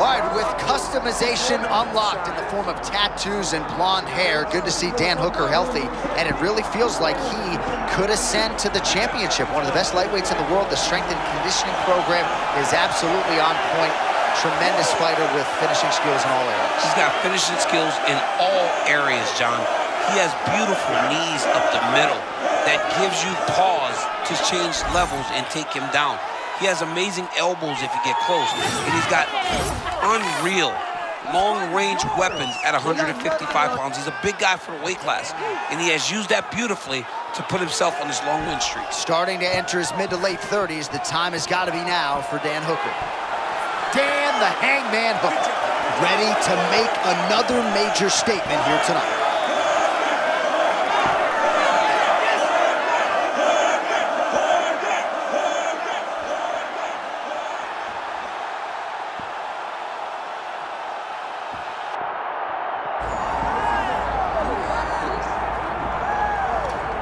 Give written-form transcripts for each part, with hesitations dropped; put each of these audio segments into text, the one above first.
All right, with customization unlocked in the form of tattoos and blonde hair, good to see Dan Hooker healthy, and it really feels like he could ascend to the championship. One of the best lightweights in the world. The strength and conditioning program is absolutely on point. Tremendous fighter with finishing skills in all areas. He's got finishing skills in all areas, John. He has beautiful knees up the middle that gives you pause to change levels and take him down. He has amazing elbows if you get close, and he's got unreal long-range weapons at 155 pounds. He's a big guy for the weight class, and he has used that beautifully to put himself on this long win streak. Starting to enter his mid to late 30s, the time has got to be now for Dan Hooker. Dan the Hangman Hooker, ready to make another major statement here tonight.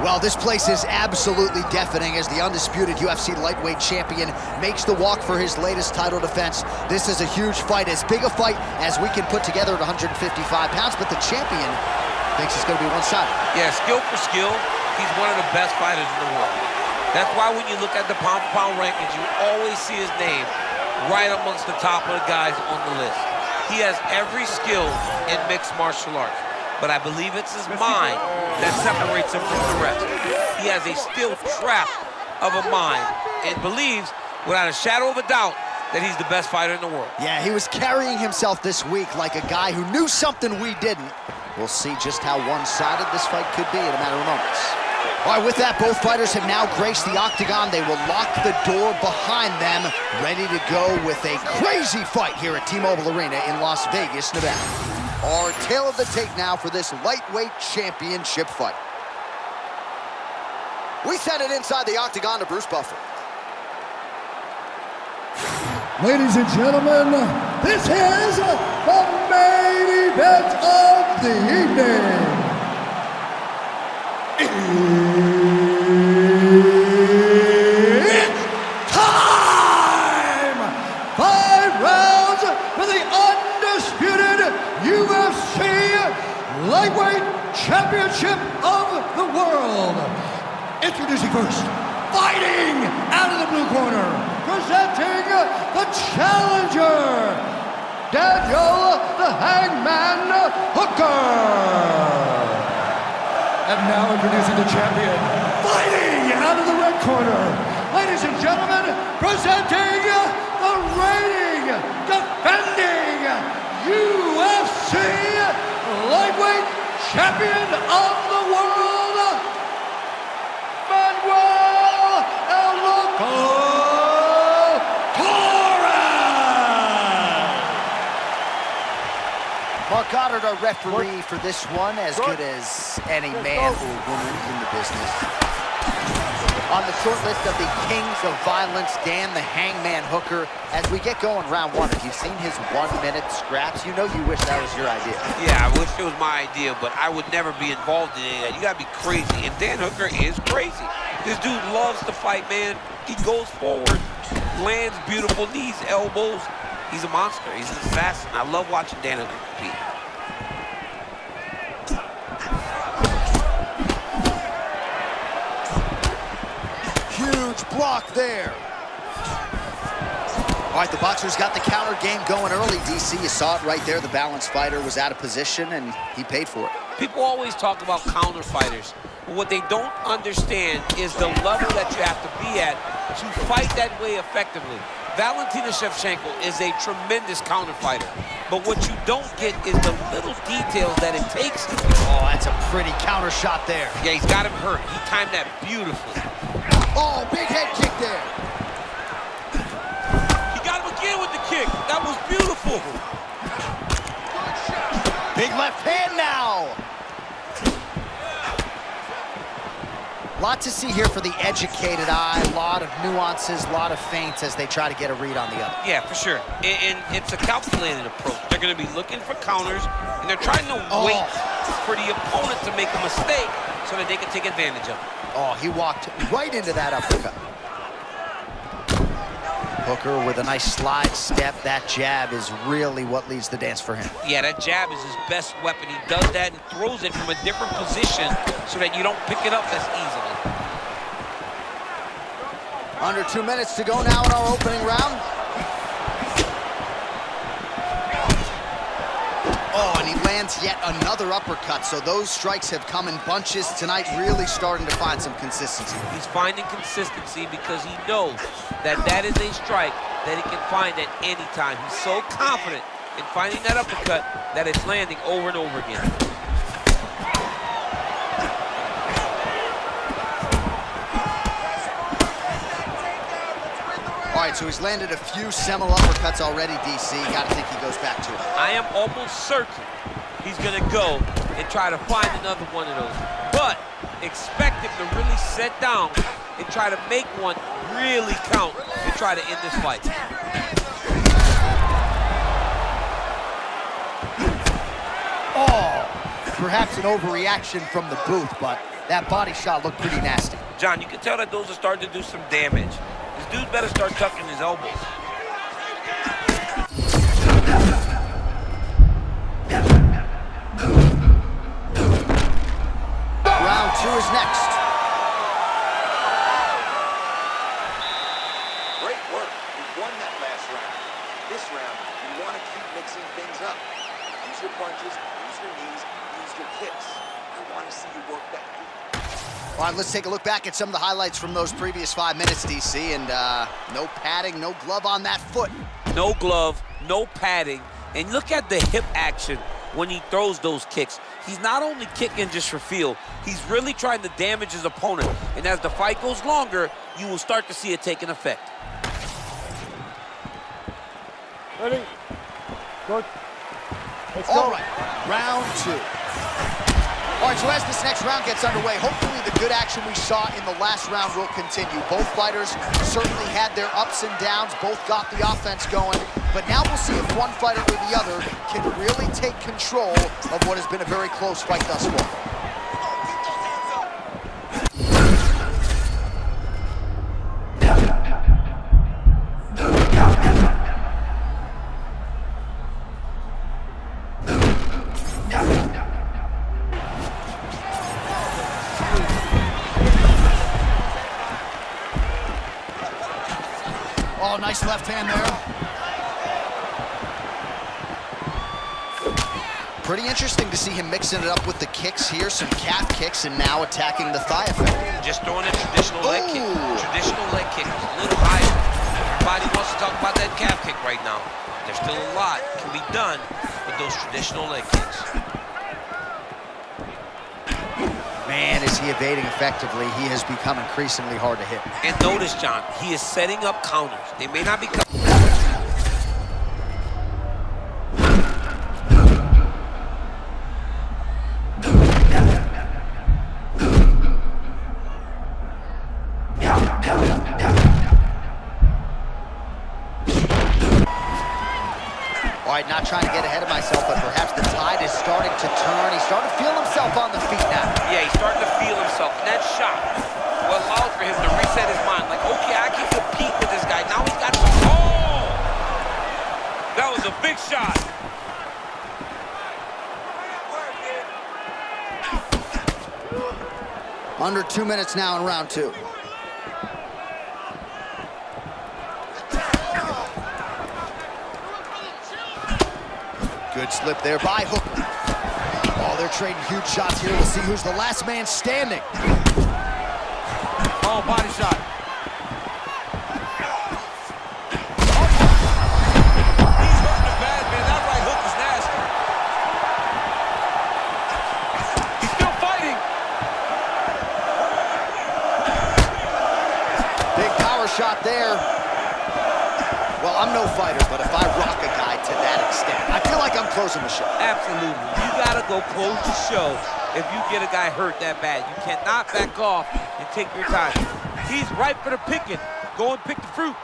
Well, this place is absolutely deafening as the undisputed UFC lightweight champion makes the walk for his latest title defense. This is a huge fight, as big a fight as we can put together at 155 pounds, but the champion thinks it's going to be one-sided. Yeah, skill for skill, he's one of the best fighters in the world. That's why when you look at the pound-for-pound rankings, you always see his name right amongst the top of the guys on the list. He has every skill in mixed martial arts, but I believe it's his mind that separates him from the rest. He has a steel trap of a mind and believes, without a shadow of a doubt, that he's the best fighter in the world. Yeah, he was carrying himself this week like a guy who knew something we didn't. We'll see just how one-sided this fight could be in a matter of moments. All right, with that, both fighters have now graced the octagon. They will lock the door behind them, ready to go with a crazy fight here at T-Mobile Arena in Las Vegas, Nevada. Our tail of the tape now for this lightweight championship fight. We send it inside the octagon to Bruce Buffer. Ladies and gentlemen, this is the main event of the evening. It's time! 5 rounds for the undisputed UFC Lightweight Championship of the World. Introducing first, fighting out of the blue corner, presenting the challenger, Daniel the Hangman Hooker. And now introducing the champion, fighting out of the red corner, ladies and gentlemen, presenting the reigning, defending UFC Lightweight Champion of the World, Manuel Torres! Mark Goddard, our referee for this one, as good as any man or woman in the business. On the short list of the kings of violence, Dan the Hangman Hooker. As we get going round one, if you've seen his 1-minute scraps, you know you wish that was your idea. Yeah, I wish it was my idea, but I would never be involved in any of that. You gotta be crazy, and Dan Hooker is crazy. This dude loves to fight, man. He goes forward, lands beautiful knees, elbows. He's a monster. He's an assassin. I love watching Dan Hooker compete. Huge block there. All right, the boxer's got the counter game going early, DC. You saw it right there. The balanced fighter was out of position, and he paid for it. People always talk about counter fighters, but what they don't understand is the level that you have to be at to fight that way effectively. Valentina Shevchenko is a tremendous counter fighter, but what you don't get is the little details that it takes. Oh, that's a pretty counter shot there. Yeah, he's got him hurt. He timed that beautifully. Oh, big head kick there. He got him again with the kick. That was beautiful. Big left hand now. Lot to see here for the educated eye. A lot of nuances, a lot of feints as they try to get a read on the other. Yeah, for sure. And it's a calculated approach. They're going to be looking for counters, and they're trying to wait for the opponent to make a mistake so that they can take advantage of it. Oh, he walked right into that uppercut. Hooker with a nice slide step. That jab is really what leads the dance for him. Yeah, that jab is his best weapon. He does that and throws it from a different position so that you don't pick it up as easily. Under 2 minutes to go now in our opening round. Oh, and he lands yet another uppercut, so those strikes have come in bunches tonight, really starting to find some consistency. He's finding consistency because he knows that that is a strike that he can find at any time. He's so confident in finding that uppercut that it's landing over and over again. All right, so he's landed a few seminal uppercuts already, DC. Gotta think he goes back to it. I am almost certain he's gonna go and try to find another one of those. But expect him to really sit down and try to make one really count and try to end this fight. Oh, perhaps an overreaction from the booth, but that body shot looked pretty nasty. John, you can tell that those are starting to do some damage. This dude better start tucking his elbows. Round 2 is next. Great work. You won that last round. This round, you want to keep mixing things up. Use your punches, use your knees, use your kicks. I want to see you work that. All right, let's take a look back at some of the highlights from those previous 5 minutes, DC, and no padding, no glove on that foot. No glove, no padding, and look at the hip action when he throws those kicks. He's not only kicking just for feel, he's really trying to damage his opponent, and as the fight goes longer, you will start to see it take an effect. Ready? Good. Let's go. All right, round 2. All right, so as this next round gets underway, hopefully the good action we saw in the last round will continue. Both fighters certainly had their ups and downs, both got the offense going, but now we'll see if one fighter or the other can really take control of what has been a very close fight thus far. Oh, nice left hand there. Pretty interesting to see him mixing it up with the kicks here, some calf kicks, and now attacking the thigh effect. Just throwing a traditional leg kick. Traditional leg kick, a little higher. Everybody wants to talk about that calf kick right now. There's still a lot can be done with those traditional leg kicks. Man, is he evading effectively. He has become increasingly hard to hit. And notice, John, he is setting up counters. They may not be... All right, not trying to get ahead of myself, but perhaps the tide is starting to turn. He's starting to feel himself on the feet now. Yeah, he's starting to feel himself. And that shot will allow for him to reset his mind. Like, okay, I can compete with this guy. Now he's got to... Oh! That was a big shot. Under 2 minutes now in round 2. Good slip there by Hooker. Oh, they're trading huge shots here. We'll see who's the last man standing. Oh, body shot. He's hurting him bad, man. That right hook is nasty. He's still fighting. Big power shot there. Well, I'm no fighter, but if I rock a guy to that extent, I feel like I'm closing the show. Absolutely. You gotta go close the show if you get a guy hurt that bad. You cannot back off and take your time. He's ripe for the picking. Go and pick the fruit.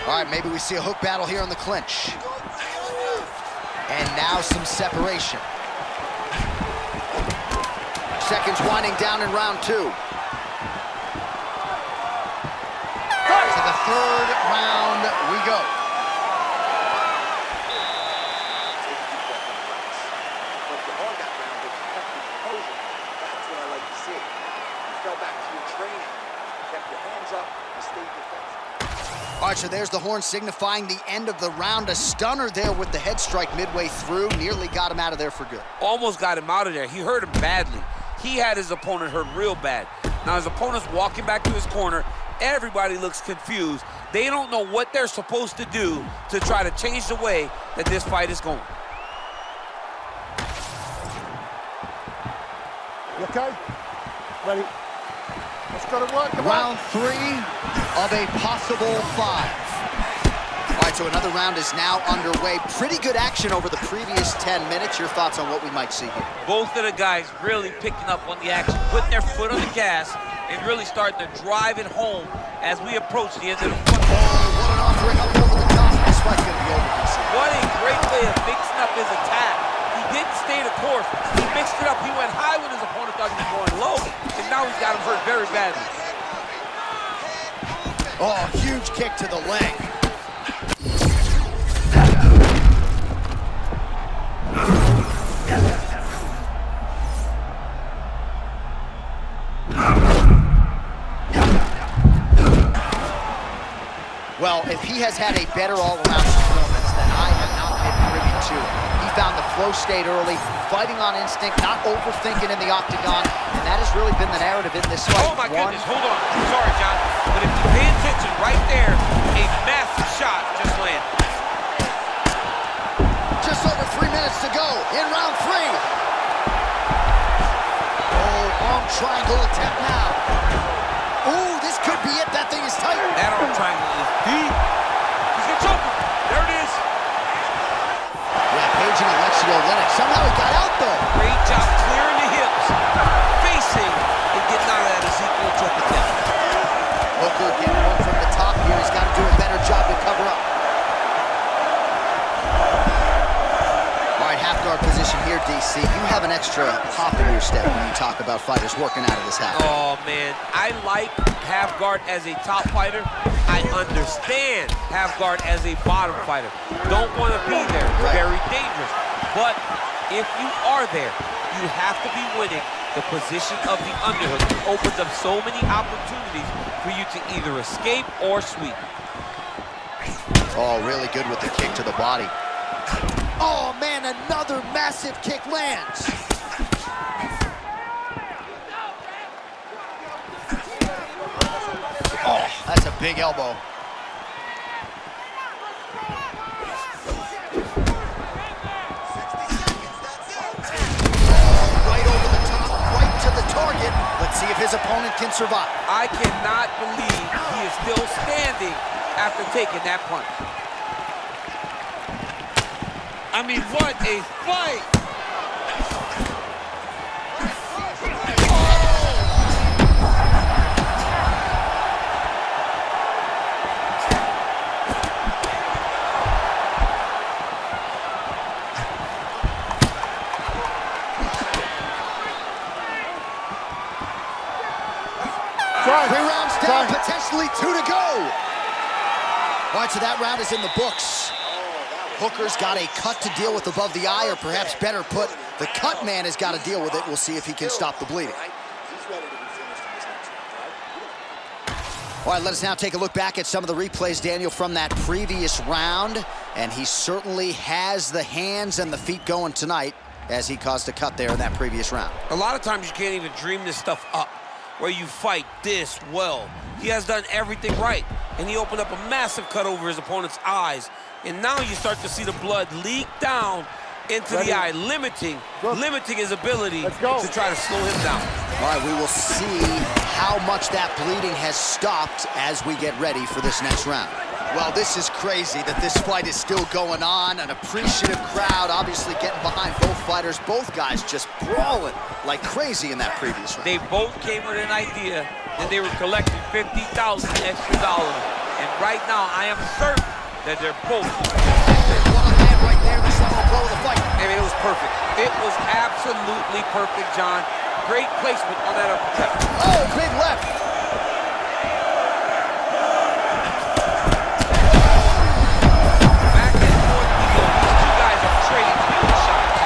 All right, maybe we see a hook battle here in the clinch. And now some separation. seconds winding down in round 2. To the third round we go. But the hard that round, but you kept your composure. That's what I like to see. You fell back to your training, kept your hands up, and stayed defensive. All right, so there's the horn signifying the end of the round. A stunner there with the head strike midway through. Nearly got him out of there for good. Almost got him out of there. He hurt him badly. He had his opponent hurt real bad. Now his opponent's walking back to his corner. Everybody looks confused. They don't know what they're supposed to do to try to change the way that this fight is going. You okay? Ready? Let's go to work. Round 3 of a possible 5. All right, so another round is now underway. Pretty good action over the previous 10 minutes. Your thoughts on what we might see here? Both of the guys really picking up on the action, putting their foot on the gas, and really starting to drive it home as we approach the end of the fight. Oh, what an offering up over the top. This fight's going to be over, DC. What a great way of mixing up his attack. He didn't stay the course. He mixed it up. He went high when his opponent thought he was going low, and now he's got him hurt very badly. Oh, huge kick to the leg. Well, if he has had a better all-around performance, then I have not been privy to it. He found the flow state early, fighting on instinct, not overthinking in the octagon, and that has really been the narrative in this fight. Oh my goodness, hold on. Sorry, John, but if you pay attention right there, a massive shot just landed. Just over 3 minutes to go in round 3. Oh, arm triangle attempt now. Ooh, this could be it. That thing is tight. That arm triangle is deep. He's gonna choke him. There it is. Yeah, paging Alexio Linux. Somehow he got out, though. Great job clearing the hips, facing, and getting out of that Ezekiel choke attempt. Hooker getting one from the top here. He's got to do a better job to cover up. All right, half guard position here, DC. You have an extra hop in your step when you talk about fighters working out of this half guard. Oh, man. I like half guard as a top fighter. I understand half guard as a bottom fighter. Don't want to be there. Right. Very dangerous. But if you are there, you have to be winning the position of the underhook. It opens up so many opportunities for you to either escape or sweep. Oh, really good with the kick to the body. Oh, man, another massive kick lands. Oh, that's a big elbow. Right over the top, right to the target. Let's see if his opponent can survive. I cannot believe he is still standing after taking that punch. I mean, what a fight! Three rounds down, potentially 2 to go. All right, so that round is in the books. Hooker's got a cut to deal with above the eye, or perhaps better put, the cut man has got to deal with it. We'll see if he can stop the bleeding. All right, let us now take a look back at some of the replays, Daniel, from that previous round. And he certainly has the hands and the feet going tonight, as he caused a cut there in that previous round. A lot of times you can't even dream this stuff up, where you fight this well. He has done everything right, and he opened up a massive cut over his opponent's eyes. And now you start to see the blood leak down into the eye, limiting his ability to try to slow him down. All right, we will see how much that bleeding has stopped as we get ready for this next round. Well, this is crazy that this fight is still going on. An appreciative crowd obviously getting behind both fighters. Both guys just brawling like crazy in that previous round. They both came with an idea that they were collecting $50,000 extra dollars. And right now, I am certain that they're both. One on hand right there, the final blow of the fight. I mean, it was perfect. It was absolutely perfect, John. Great placement on that uppercut. Oh, big left. Back and forth we go. These two guys are trading field shots.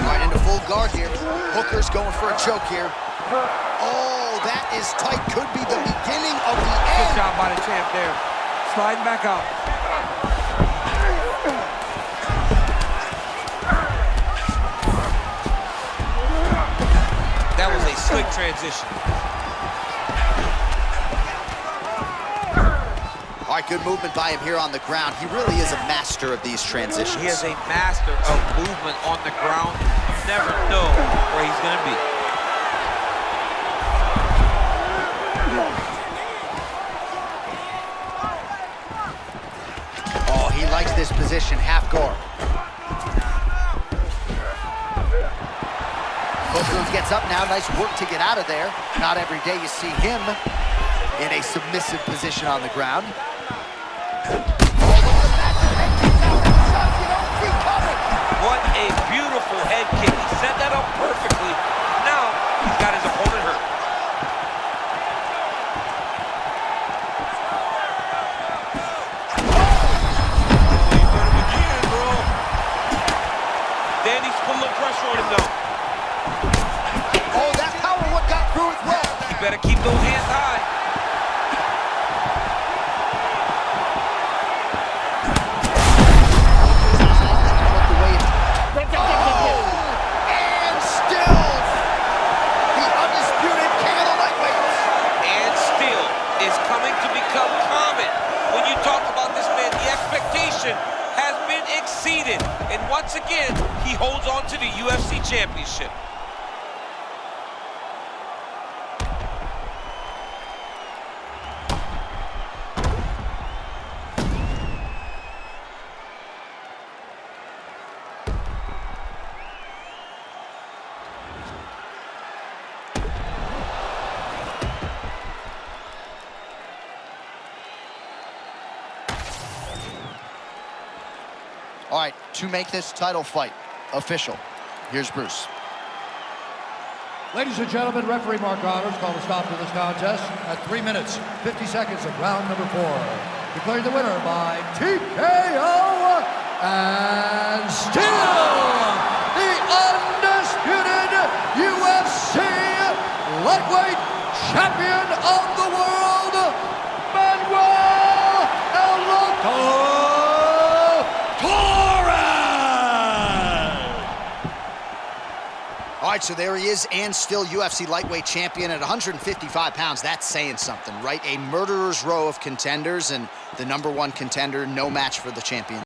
Right into full guard here. Hooker's going for a choke here. Oh, that is tight. Could be the beginning of the Good end. job by the champ there. Sliding back out. That was a slick transition. All right, good movement by him here on the ground. He really is a master of these transitions. He is a master of movement on the ground. You never know where he's going to be. Oh, he likes this position, half guard. Booker gets up now. Nice work to get out of there. Not every day you see him in a submissive position on the ground. What a beautiful head kick. He set that up perfectly. Now he's got his opponent hurt. Again, bro. Danny's putting a little pressure on him though. Oh, that power what got through as well. You better keep those hands high. And still, the undisputed king of the lightweights. And still is coming to become common. When you talk about this man, the expectation has been exceeded. And once again, he holds on to the UFC championship. All right, to make this title fight official, here's Bruce. Ladies and gentlemen, referee Mark Honors called a stop to this contest at 3 minutes, 50 seconds of round number 4. Declared the winner by TKO and still the undisputed UFC lightweight champion of the world, Manuel Torres! All right, so there he is, and still UFC lightweight champion at 155 pounds. That's saying something, right? A murderer's row of contenders, and the #1 contender, no match for the champion.